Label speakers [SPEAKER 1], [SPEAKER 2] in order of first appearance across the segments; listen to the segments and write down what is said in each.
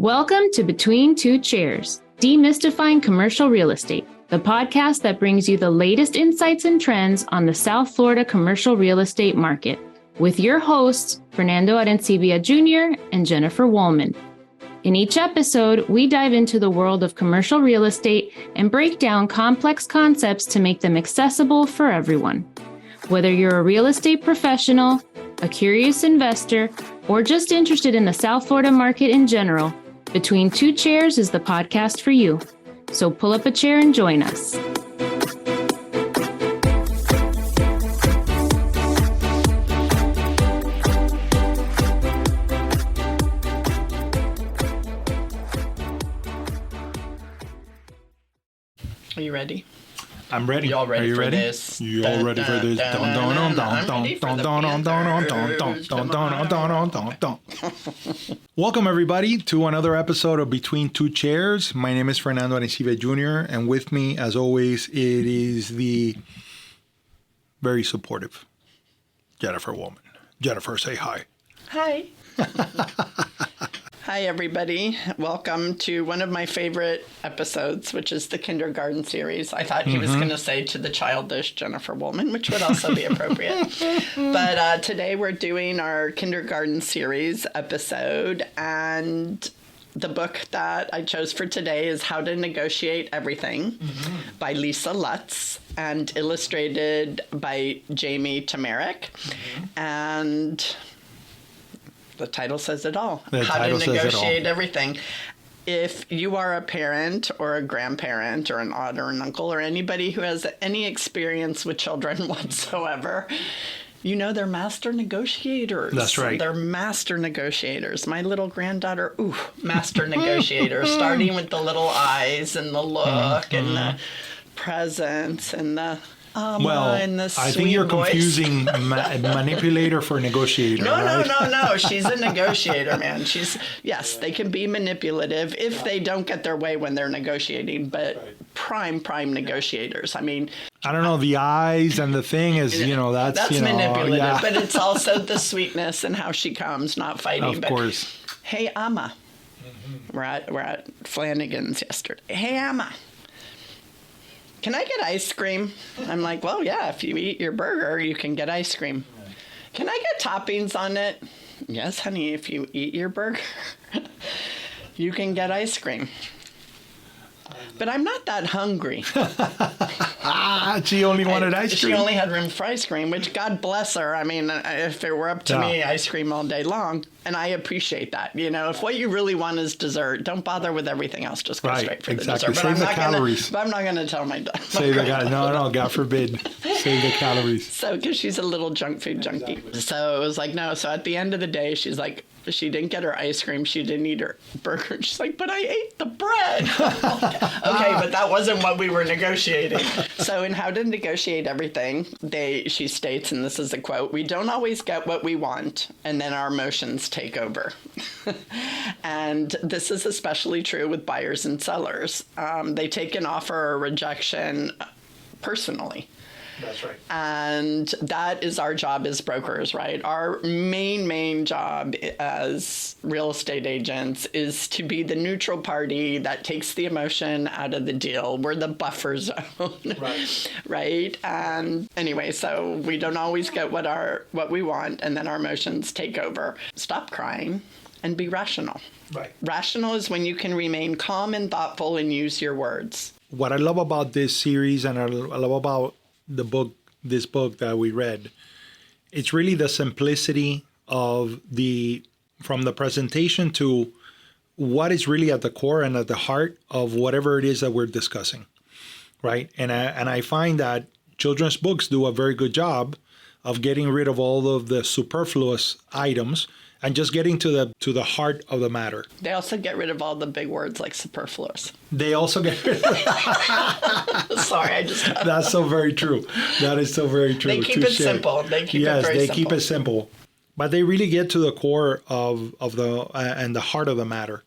[SPEAKER 1] Welcome to Between Two Chairs, Demystifying Commercial Real Estate, the podcast that brings you the latest insights and trends on the South Florida commercial real estate market, with your hosts, Fernando Arencibia Jr. and Jennifer Woolman. In each episode, we dive into the world of commercial real estate and break down complex concepts to make them accessible for everyone. Whether you're a real estate professional, a curious investor, or just interested in the South Florida market in general, Between Two Chairs is the podcast for you. So pull up a chair and join us.
[SPEAKER 2] Are you ready?
[SPEAKER 3] I'm ready.
[SPEAKER 2] Y'all ready
[SPEAKER 3] Are you
[SPEAKER 2] for
[SPEAKER 3] ready?
[SPEAKER 2] this?
[SPEAKER 3] You all ready for this? Welcome everybody to another episode of Between Two Chairs. My name is Fernando Arencibia Jr. and with me, as always, it is the very supportive Jennifer Woolman. Jennifer, say hi.
[SPEAKER 2] Hi. Hi, everybody. Welcome to one of my favorite episodes, which is the kindergarten series. I thought he was going to say to the childish Jennifer Woolman, which would also be appropriate. But today we're doing our kindergarten series episode, and the book that I chose for today is How to Negotiate Everything by Lisa Lutz and illustrated by Jamie Tamarick. And the title says it all. How to negotiate everything. If you are a parent or a grandparent or an aunt or an uncle or anybody who has any experience with children whatsoever, you know they're master negotiators.
[SPEAKER 3] That's right.
[SPEAKER 2] They're master negotiators. My little granddaughter, master negotiator, starting with the little eyes and the look and the presence and the and the sweet
[SPEAKER 3] I think you're
[SPEAKER 2] voice.
[SPEAKER 3] Confusing manipulator for negotiator.
[SPEAKER 2] No,
[SPEAKER 3] right?
[SPEAKER 2] no. She's a negotiator, man. Yes, they can be manipulative if they don't get their way when they're negotiating, but prime negotiators. I mean,
[SPEAKER 3] I don't know, the eyes and the thing is, that's
[SPEAKER 2] manipulative, but it's also the sweetness and how she comes, not fighting.
[SPEAKER 3] Of course.
[SPEAKER 2] Hey, Amma. We're at Flanagan's yesterday. Hey, Amma. Can I get ice cream? I'm like, well, yeah, if you eat your burger, you can get ice cream. Can I get toppings on it? Yes, honey, if you eat your burger, you can get ice cream. But I'm not that hungry.
[SPEAKER 3] She only wanted ice cream.
[SPEAKER 2] She only had room for ice cream, which God bless her. I mean, if it were up to me, ice cream all day long. And I appreciate that. If what you really want is dessert, don't bother with everything else. Just go straight for the dessert.
[SPEAKER 3] Save the calories.
[SPEAKER 2] But I'm not going to tell my
[SPEAKER 3] Save the calories. No, God forbid. Save the calories.
[SPEAKER 2] So, because she's a little junk food junkie. Exactly. So it was like, no. So at the end of the day, she's like, she didn't get her ice cream. She didn't eat her burger. She's like, but I ate the bread. Okay, but that wasn't what we were negotiating. So in How to Negotiate Everything, she states, and this is a quote, "We don't always get what we want, and then our emotions take over." And this is especially true with buyers and sellers. They take an offer or rejection personally.
[SPEAKER 3] That's right.
[SPEAKER 2] And that is our job as brokers, right? Our main job as real estate agents is to be the neutral party that takes the emotion out of the deal. We're the buffer zone, right? And anyway, so we don't always get what we want, and then our emotions take over. Stop crying and be rational.
[SPEAKER 3] Right.
[SPEAKER 2] Rational is when you can remain calm and thoughtful and use your words.
[SPEAKER 3] What I love about this series and I love about this book that we read, it's really the simplicity of from the presentation to what is really at the core and at the heart of whatever it is that we're discussing, right? And I find that children's books do a very good job of getting rid of all of the superfluous items and just getting to the heart of the matter.
[SPEAKER 2] They also get rid of all the big words like superfluous.
[SPEAKER 3] They also get rid of
[SPEAKER 2] Sorry,
[SPEAKER 3] That's so very true. That is so very true.
[SPEAKER 2] They keep it simple. They keep it very simple. Yes, they keep
[SPEAKER 3] it simple. But they really get to the core of the and the heart of the matter,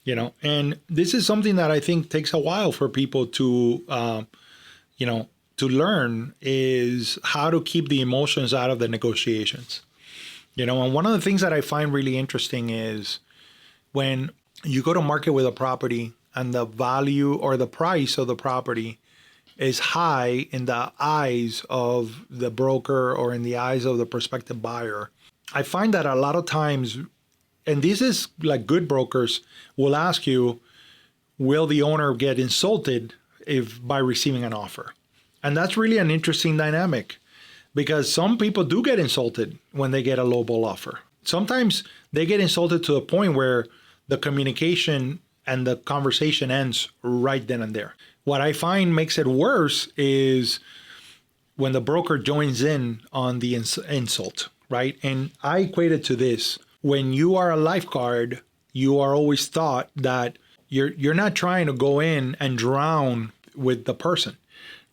[SPEAKER 3] And this is something that I think takes a while for people to, to learn, is how to keep the emotions out of the negotiations. And one of the things that I find really interesting is when you go to market with a property and the value or the price of the property is high in the eyes of the broker or in the eyes of the prospective buyer, I find that a lot of times, and this is like good brokers will ask you, will the owner get insulted if by receiving an offer? And that's really an interesting dynamic, because some people do get insulted when they get a lowball offer. Sometimes they get insulted to the point where the communication and the conversation ends right then and there. What I find makes it worse is when the broker joins in on the insult, right? And I equate it to this. When you are a lifeguard, you are always taught that you're not trying to go in and drown with the person,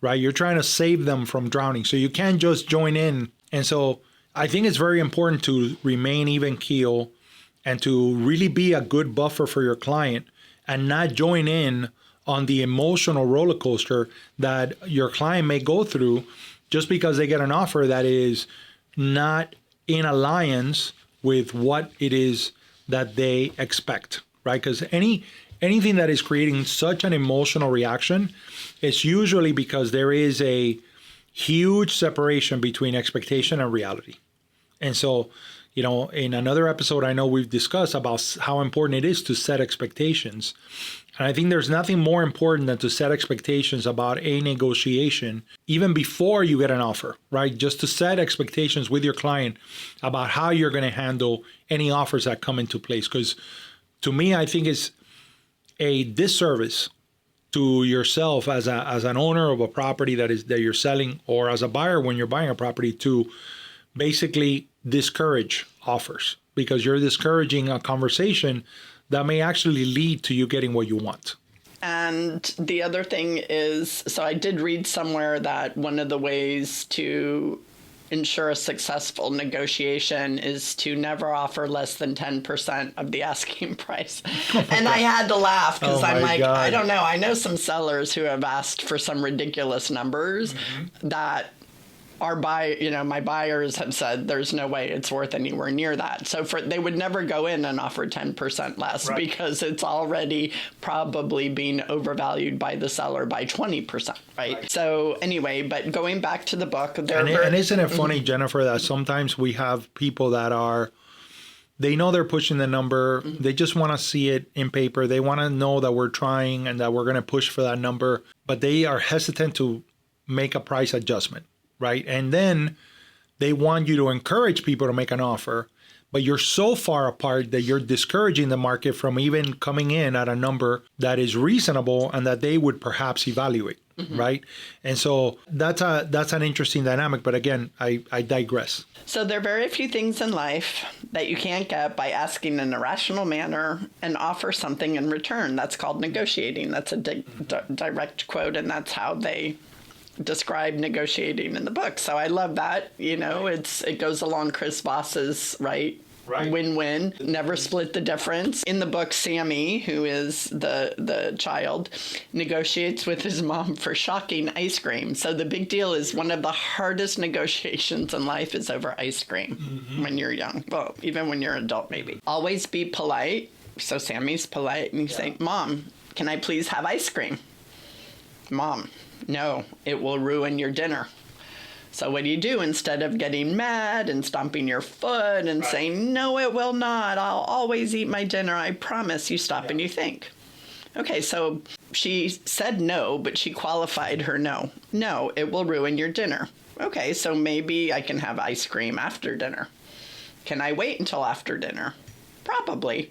[SPEAKER 3] right? You're trying to save them from drowning. So you can't just join in. And so I think it's very important to remain even keel and to really be a good buffer for your client and not join in on the emotional roller coaster that your client may go through just because they get an offer that is not in alliance with what it is that they expect, right? Because anything that is creating such an emotional reaction, it's usually because there is a huge separation between expectation and reality. And so, you know, in another episode, I know we've discussed about how important it is to set expectations. And I think there's nothing more important than to set expectations about a negotiation, even before you get an offer, right? Just to set expectations with your client about how you're going to handle any offers that come into place. Because to me, I think it's a disservice to yourself as an owner of a property that you're selling, or as a buyer when you're buying a property, to basically discourage offers, because you're discouraging a conversation that may actually lead to you getting what you want.
[SPEAKER 2] And the other thing is, so I did read somewhere that one of the ways to ensure a successful negotiation is to never offer less than 10% of the asking price. And I had to laugh because I'm like, God. I don't know. I know some sellers who have asked for some ridiculous numbers that my buyers have said there's no way it's worth anywhere near that. So they would never go in and offer 10% less, right, because it's already probably being overvalued by the seller by 20%, right? So anyway, but going back to the book,
[SPEAKER 3] and isn't it funny, Jennifer, that sometimes we have people that they know they're pushing the number. They just want to see it in paper. They want to know that we're trying and that we're going to push for that number, but they are hesitant to make a price adjustment. Right. And then they want you to encourage people to make an offer, but you're so far apart that you're discouraging the market from even coming in at a number that is reasonable and that they would perhaps evaluate. Right. And so that's an interesting dynamic. But again, I digress.
[SPEAKER 2] So there are very few things in life that you can't get by asking in a rational manner and offer something in return. That's called negotiating. That's a direct quote. And that's how they describe negotiating in the book. So I love that. You know, it goes along Chris Voss's, right? Win-win, never split the difference. In the book, Sammy, who is the child, negotiates with his mom for shocking ice cream. So the big deal is one of the hardest negotiations in life is over ice cream when you're young. Well, even when you're an adult, maybe. Always be polite. So Sammy's polite and he's saying, Mom, can I please have ice cream? Mom, no, it will ruin your dinner. So what do? Instead of getting mad and stomping your foot and saying, no, it will not, I'll always eat my dinner, I promise, you stop and you think. Okay, so she said no, but she qualified her no. No, it will ruin your dinner. Okay, so maybe I can have ice cream after dinner. Can I wait until after dinner? Probably.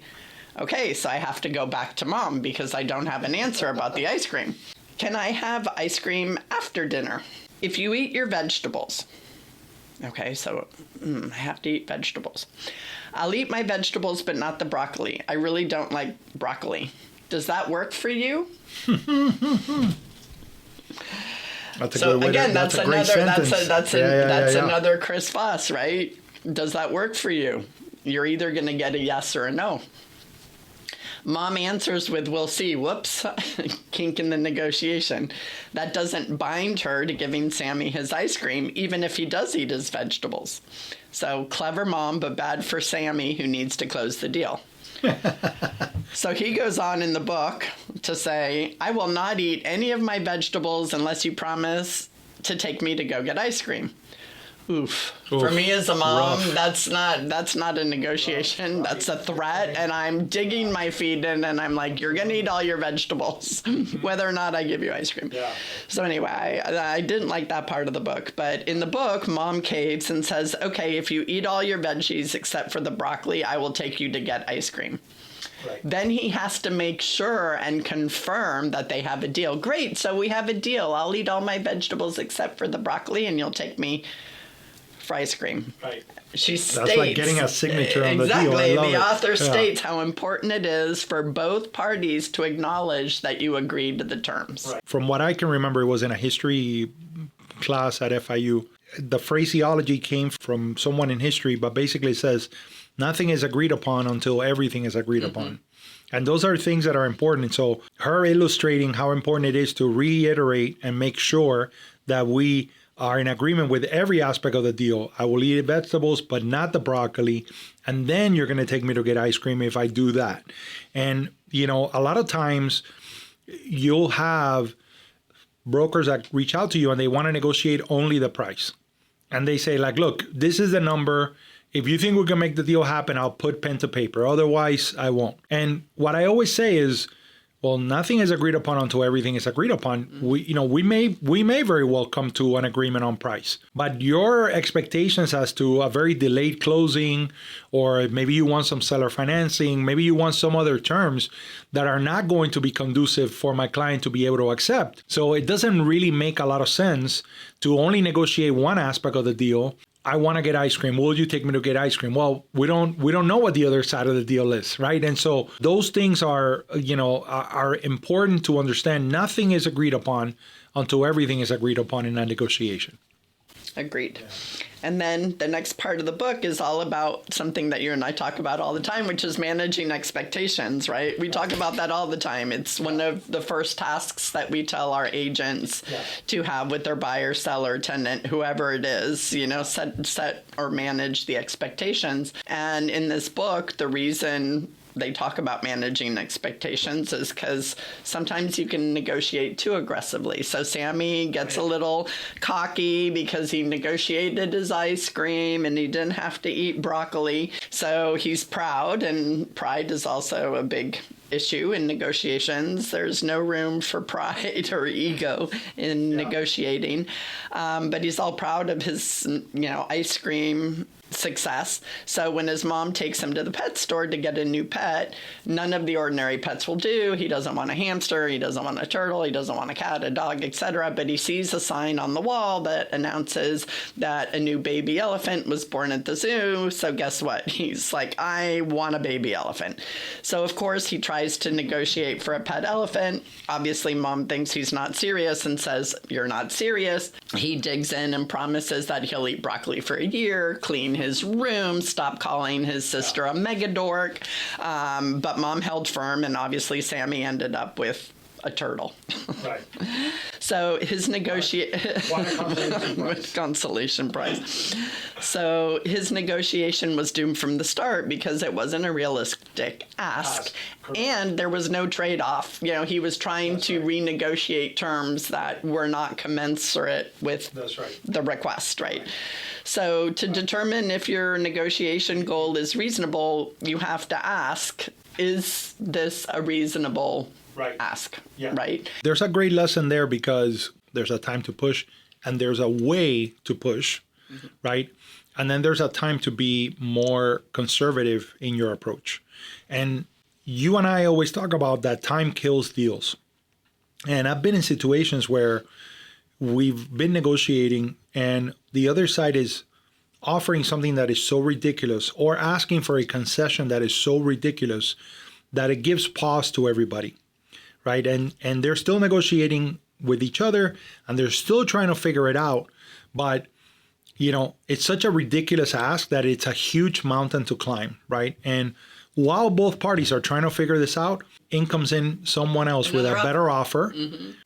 [SPEAKER 2] Okay, so I have to go back to Mom because I don't have an answer about the ice cream. Can I have ice cream after dinner? If you eat your vegetables, okay, so I have to eat vegetables. I'll eat my vegetables, but not the broccoli. I really don't like broccoli. Does that work for you?
[SPEAKER 3] That's a good way that's
[SPEAKER 2] another Chris Voss, right? Does that work for you? You're either going to get a yes or a no. Mom answers with, we'll see. Whoops, kink in the negotiation. That doesn't bind her to giving Sammy his ice cream, even if he does eat his vegetables. So clever mom, but bad for Sammy, who needs to close the deal. So he goes on in the book to say, I will not eat any of my vegetables unless you promise to take me to go get ice cream. Oof. For me as a mom, that's not a negotiation. That's a threat. And I'm digging my feet in and I'm like, you're going to eat all your vegetables, whether or not I give you ice cream. Yeah. So anyway, I didn't like that part of the book. But in the book, mom caves and says, okay, if you eat all your veggies except for the broccoli, I will take you to get ice cream. Right. Then he has to make sure and confirm that they have a deal. Great, so we have a deal. I'll eat all my vegetables except for the broccoli and you'll take me for ice cream. Right. She states,
[SPEAKER 3] that's like getting a signature on the deal.
[SPEAKER 2] Exactly. The author states how important it is for both parties to acknowledge that you agreed to the terms.
[SPEAKER 3] Right. From what I can remember, it was in a history class at FIU. The phraseology came from someone in history, but basically it says, nothing is agreed upon until everything is agreed upon. And those are things that are important. So her illustrating how important it is to reiterate and make sure that we are in agreement with every aspect of the deal. I will eat vegetables, but not the broccoli. And then you're going to take me to get ice cream if I do that. And, you know, a lot of times you'll have brokers that reach out to you and they want to negotiate only the price. And they say, like, look, this is the number. If you think we can make the deal happen, I'll put pen to paper. Otherwise, I won't. And what I always say is, well, nothing is agreed upon until everything is agreed upon. We may very well come to an agreement on price, but your expectations as to a very delayed closing, or maybe you want some seller financing, maybe you want some other terms that are not going to be conducive for my client to be able to accept. So it doesn't really make a lot of sense to only negotiate one aspect of the deal. I want to get ice cream. Will you take me to get ice cream? Well, we don't know what the other side of the deal is, right? And so those things are important to understand. Nothing is agreed upon until everything is agreed upon in a negotiation.
[SPEAKER 2] Agreed. Yeah. And then the next part of the book is all about something that you and I talk about all the time, which is managing expectations, right? We talk about that all the time. It's one of the first tasks that we tell our agents to have with their buyer, seller, tenant, whoever it is, set or manage the expectations. And in this book, the reason they talk about managing expectations is because sometimes you can negotiate too aggressively. So Sammy gets a little cocky because he negotiated his ice cream and he didn't have to eat broccoli. So he's proud, and pride is also a big issue in negotiations. There's no room for pride or ego in negotiating. But he's all proud of his, ice cream success. So when his mom takes him to the pet store to get a new pet, none of the ordinary pets will do. He doesn't want a hamster, he doesn't want a turtle, he doesn't want a cat, a dog, etc. But he sees a sign on the wall that announces that a new baby elephant was born at the zoo. So guess what? He's like, I want a baby elephant. So of course he tries to negotiate for a pet elephant. Obviously mom thinks he's not serious and says, you're not serious. He digs in and promises that he'll eat broccoli for a year, clean his room, stop calling his sister a mega dork. But mom held firm, and obviously Sammy ended up with a turtle. Right. So his consolation prize. So his negotiation was doomed from the start because it wasn't a realistic ask. And there was no trade-off. He was trying to renegotiate terms that were not commensurate with the request, right? So to determine if your negotiation goal is reasonable, you have to ask, is this a reasonable ask, right?
[SPEAKER 3] There's a great lesson there because there's a time to push and there's a way to push, right? And then there's a time to be more conservative in your approach. And you and I always talk about that time kills deals. And I've been in situations where we've been negotiating and the other side is offering something that is so ridiculous or asking for a concession that is so ridiculous that it gives pause to everybody, right? And they're still negotiating with each other and they're still trying to figure it out. But, it's such a ridiculous ask that it's a huge mountain to climb, right? And while both parties are trying to figure this out, in comes in someone else with a better offer,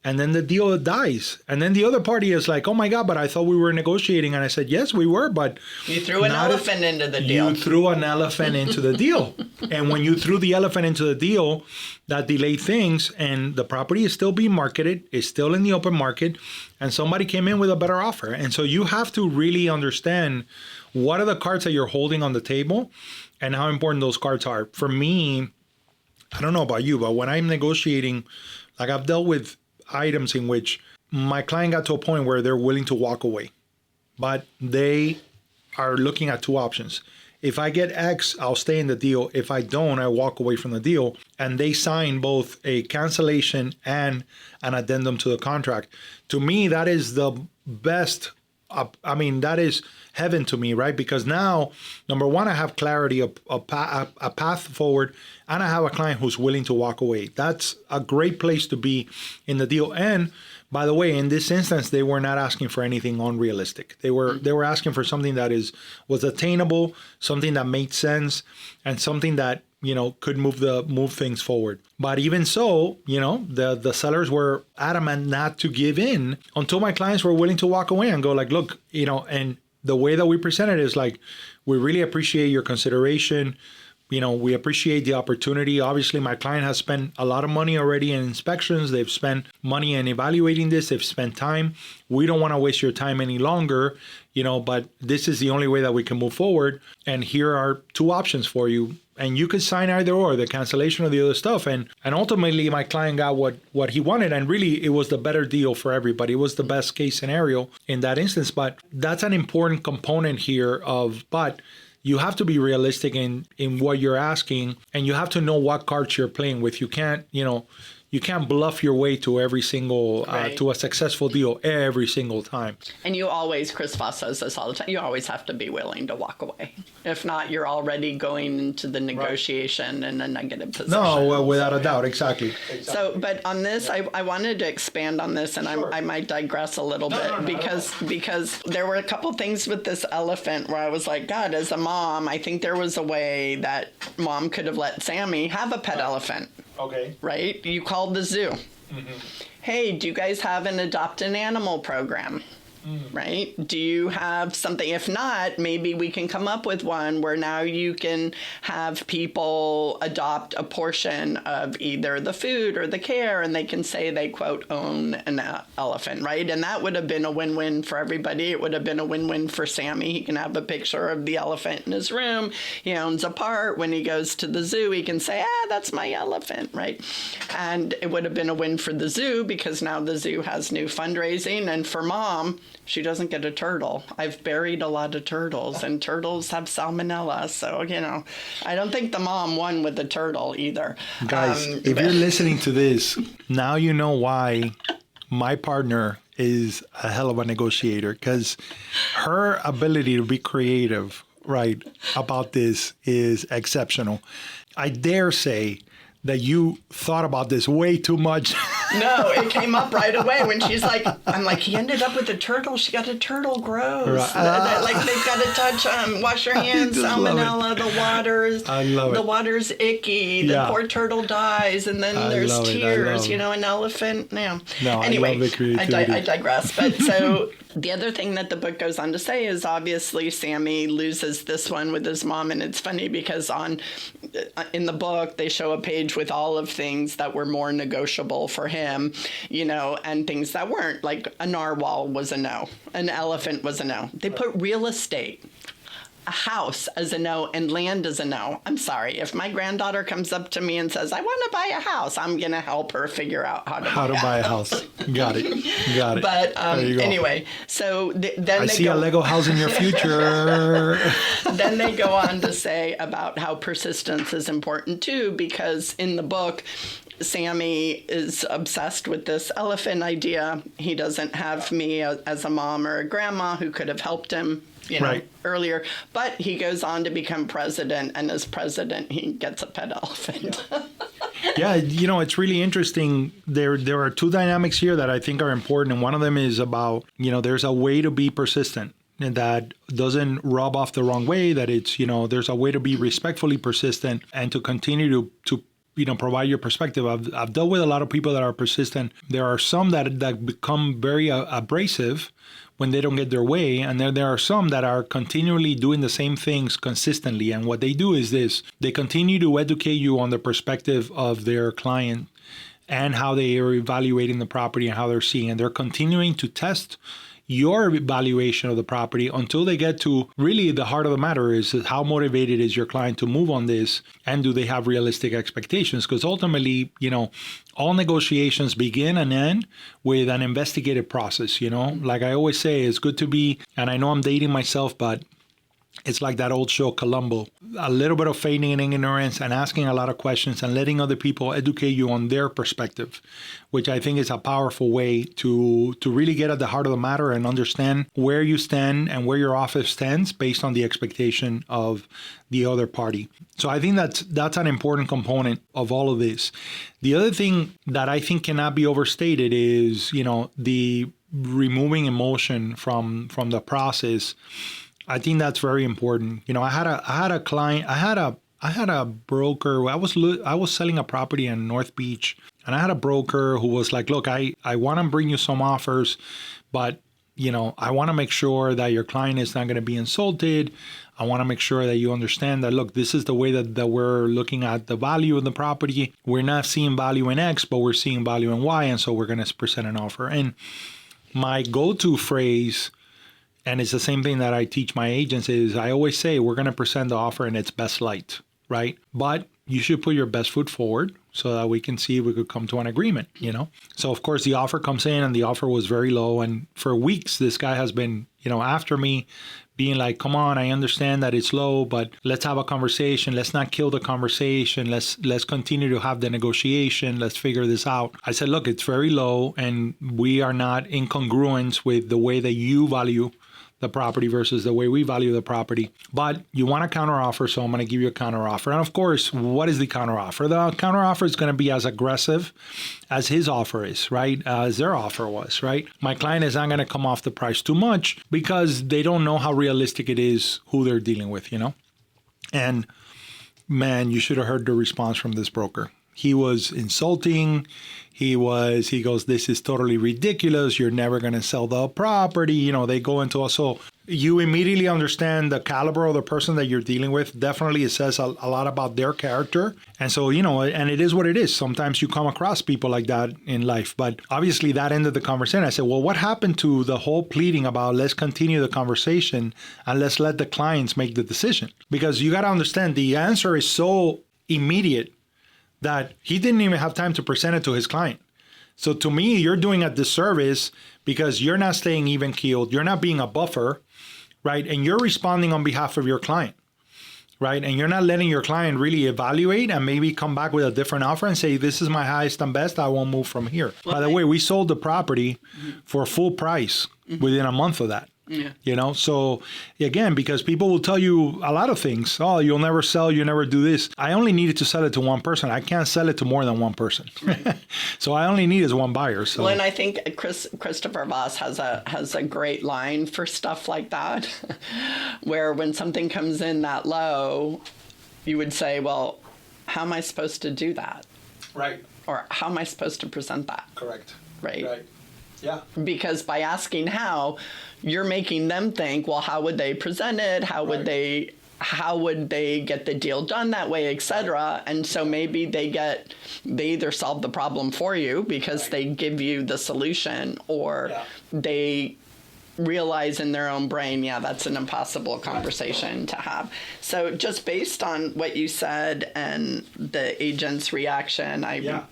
[SPEAKER 3] and then the deal dies. And then the other party is like, oh my God, but I thought we were negotiating. And I said, yes, we were, but...
[SPEAKER 2] You threw an elephant into the deal.
[SPEAKER 3] You threw an elephant into the deal. And when you threw the elephant into the deal, that delayed things, and the property is still being marketed, is still in the open market, and somebody came in with a better offer. And so you have to really understand what are the cards that you're holding on the table and how important those cards are. For me, I don't know about you, but when I'm negotiating, like I've dealt with items in which my client got to a point where they're willing to walk away, but they are looking at two options. If I get X, I'll stay in the deal. If I don't, I walk away from the deal. And they sign both a cancellation and an addendum to the contract. To me, that is the best. That is heaven to me, right? Because now, number one, I have clarity, a path forward, and I have a client who's willing to walk away. That's a great place to be in the deal. And by the way, in this instance, they were not asking for anything unrealistic. They were asking for something that was attainable, something that made sense, and something that could move things forward. But even so, the sellers were adamant not to give in until my clients were willing to walk away and go like, look, and the way that we presented is like, we really appreciate your consideration. We appreciate the opportunity. Obviously, my client has spent a lot of money already in inspections. They've spent money in evaluating this. They've spent time. We don't want to waste your time any longer, but this is the only way that we can move forward. And here are two options for you. And you could sign either or, the cancellation or the other stuff. And ultimately, my client got what he wanted. And really, it was the better deal for everybody. It was the best case scenario in that instance. But that's an important component here but you have to be realistic in what you're asking, and you have to know what cards you're playing with. You can't, you can't bluff your way to every single, to a successful deal every single time.
[SPEAKER 2] And you always, Chris Voss says this all the time, you always have to be willing to walk away. If not, you're already going into the negotiation in a negative position.
[SPEAKER 3] No, well, without a doubt, exactly.
[SPEAKER 2] So, but on this, I wanted to expand on this, and I might digress a little bit because there were a couple things with this elephant where I was like, God, as a mom, I think there was a way that mom could have let Sammy have a pet elephant.
[SPEAKER 3] Okay.
[SPEAKER 2] Right? You called the zoo. Mm-hmm. Hey, do you guys have an adopt an animal program? Right? Do you have something? If not, maybe we can come up with one where now you can have people adopt a portion of either the food or the care, and they can say they, quote, own an elephant, right? And that would have been a win-win for everybody. It would have been a win-win for Sammy. He can have a picture of the elephant in his room. He owns a part. When he goes to the zoo, he can say, that's my elephant, right? And it would have been a win for the zoo because now the zoo has new fundraising. And for mom, she doesn't get a turtle. I've buried a lot of turtles, and turtles have salmonella. So, I don't think the mom won with the turtle either.
[SPEAKER 3] Guys, if you're listening to this, now you know why my partner is a hell of a negotiator, because her ability to be creative, right, about this is exceptional. I dare say that you thought about this way too much.
[SPEAKER 2] No, it came up right away when she's like, I'm like, he ended up with a turtle. She got a turtle, gross. Right. Like they've got to touch, wash your hands, salmonella, the water's,
[SPEAKER 3] I love it.
[SPEAKER 2] The water's icky, the poor turtle dies, and then there's tears, an elephant. Yeah.
[SPEAKER 3] No,
[SPEAKER 2] anyway,
[SPEAKER 3] I love the creativity.
[SPEAKER 2] I digress. But so the other thing that the book goes on to say is obviously Sammy loses this one with his mom, and it's funny because in the book they show a page with all of things that were more negotiable for him, and things that weren't. Like a narwhal was a no, an elephant was a no. They put real estate, a house as a no, and land as a no. I'm sorry. If my granddaughter comes up to me and says, I want to buy a house, I'm going to help her figure out how to buy a house.
[SPEAKER 3] Got it.
[SPEAKER 2] But anyway, so then
[SPEAKER 3] I see a Lego house in your future.
[SPEAKER 2] Then they go on to say about how persistence is important too, because in the book, Sammy is obsessed with this elephant idea. He doesn't have me as a mom or a grandma who could have helped him earlier. But he goes on to become president, and as president, he gets a pet elephant.
[SPEAKER 3] Yeah, it's really interesting. There are two dynamics here that I think are important, and one of them is about, there's a way to be persistent. that doesn't rub off the wrong way, that it's, there's a way to be respectfully persistent and to continue to provide your perspective. I've dealt with a lot of people that are persistent. There are some that become very abrasive when they don't get their way. And there are some that are continually doing the same things consistently. And what they do is this: they continue to educate you on the perspective of their client and how they are evaluating the property and how they're seeing. And they're continuing to test your evaluation of the property until they get to really the heart of the matter, is how motivated is your client to move on this, and do they have realistic expectations? Because ultimately, all negotiations begin and end with an investigative process. Like I always say, it's good to be, and I know I'm dating myself, but it's like that old show, Columbo. A little bit of feigning in ignorance and asking a lot of questions and letting other people educate you on their perspective, which I think is a powerful way to really get at the heart of the matter and understand where you stand and where your office stands based on the expectation of the other party. So I think that's an important component of all of this. The other thing that I think cannot be overstated is, the removing emotion from the process. I think that's very important. I had a client, I had a broker. I was selling a property in North Beach, and I had a broker who was like, look, I want to bring you some offers, but I want to make sure that your client is not going to be insulted. I want to make sure that you understand that, look, this is the way that we're looking at the value of the property. We're not seeing value in X, but we're seeing value in Y. And so we're going to present an offer. And my go-to phrase, and it's the same thing that I teach my agents, is I always say we're going to present the offer in its best light, right? But you should put your best foot forward so that we can see if we could come to an agreement, So, of course, the offer comes in, and the offer was very low. And for weeks, this guy has been, after me, being like, come on, I understand that it's low, but let's have a conversation. Let's not kill the conversation. Let's continue to have the negotiation. Let's figure this out. I said, look, it's very low, and we are not in congruence with the way that you value the property versus the way we value the property. But you want a counteroffer, so I'm going to give you a counteroffer. And of course, what is the counteroffer? The counteroffer is going to be as aggressive as his offer is, right? As their offer was, right? My client is not going to come off the price too much because they don't know how realistic it is who they're dealing with, And man, you should have heard the response from this broker. He was insulting. He goes, this is totally ridiculous. You're never going to sell the property. They go into so you immediately understand the caliber of the person that you're dealing with. Definitely, it says a lot about their character. And so, and it is what it is. Sometimes you come across people like that in life. But obviously that ended the conversation. I said, well, what happened to the whole pleading about let's continue the conversation and let's let the clients make the decision? Because you got to understand the answer is so immediate that he didn't even have time to present it to his client. So to me, you're doing a disservice because you're not staying even keeled. You're not being a buffer, right? And you're responding on behalf of your client, right? And you're not letting your client really evaluate and maybe come back with a different offer and say, this is my highest and best. I won't move from here. Well, by the way, we sold the property for full price within a month of that. Yeah. So again, because people will tell you a lot of things. Oh, you'll never sell. You never do this. I only needed to sell it to one person. I can't sell it to more than one person. Right. So I only need is one buyer. So.
[SPEAKER 2] Well, and I think Christopher Voss has a great line for stuff like that, where when something comes in that low, you would say, well, how am I supposed to do that?
[SPEAKER 3] Right.
[SPEAKER 2] Or how am I supposed to present that?
[SPEAKER 3] Correct.
[SPEAKER 2] Right.
[SPEAKER 3] Yeah.
[SPEAKER 2] Because by asking how, you're making them think, well, how would they present it? How would they get the deal done that way, etc. And so maybe they either solve the problem for you because they give you the solution, or they realize in their own brain, that's an impossible conversation to have. So just based on what you said and the agent's reaction, I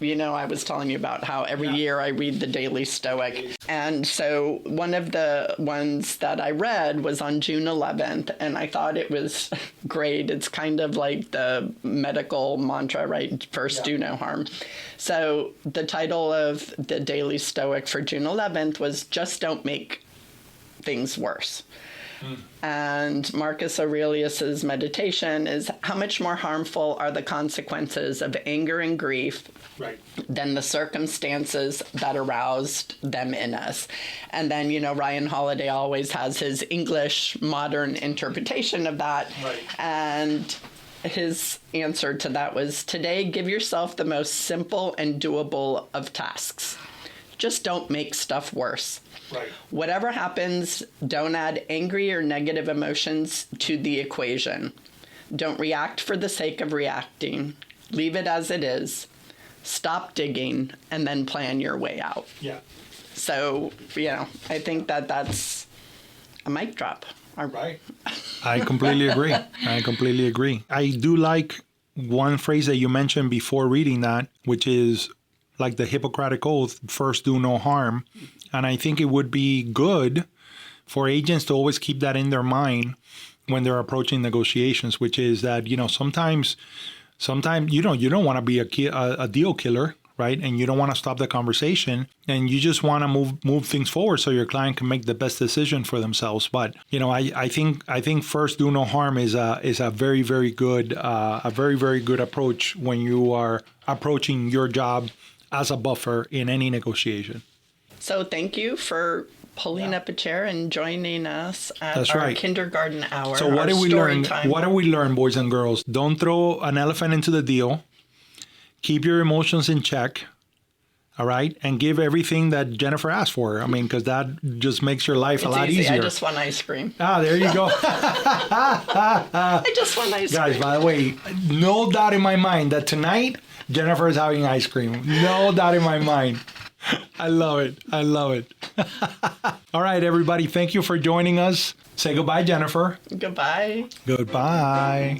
[SPEAKER 2] was telling you about how every year I read the Daily Stoic. And so one of the ones that I read was on June 11th, and I thought it was great. It's kind of like the medical mantra, right? First, do no harm. So the title of the Daily Stoic for June 11th was Just Don't Make Things Worse. And Marcus Aurelius's meditation is, how much more harmful are the consequences of anger and grief than the circumstances that aroused them in us? And then, Ryan Holiday always has his English modern interpretation of that. And his answer to that was, today, give yourself the most simple and doable of tasks. Just don't make stuff worse. Whatever happens, don't add angry or negative emotions to the equation. Don't react for the sake of reacting. Leave it as it is. Stop digging and then plan your way out. So, I think that's a mic drop.
[SPEAKER 3] I completely agree. I do like one phrase that you mentioned before reading that, which is like the Hippocratic Oath, first do no harm. And I think it would be good for agents to always keep that in their mind when they're approaching negotiations, which is that, sometimes you don't want to be a deal killer, right? And you don't want to stop the conversation, and you just want to move things forward so your client can make the best decision for themselves. But, I think first do no harm is a very, very good approach when you are approaching your job as a buffer in any negotiation.
[SPEAKER 2] So thank you for pulling up a chair and joining us at our kindergarten hour.
[SPEAKER 3] So what did we learn? What do we learn, boys and girls? Don't throw an elephant into the deal. Keep your emotions in check. All right. And give everything that Jennifer asked for. I mean, because that just makes your life a lot easier.
[SPEAKER 2] I just want ice cream.
[SPEAKER 3] There you go.
[SPEAKER 2] I just want ice cream.
[SPEAKER 3] Guys, by the way, no doubt in my mind that tonight Jennifer is having ice cream. No doubt in my mind. I love it. All right, everybody. Thank you for joining us. Say goodbye, Jennifer.
[SPEAKER 2] Goodbye.
[SPEAKER 3] Goodbye.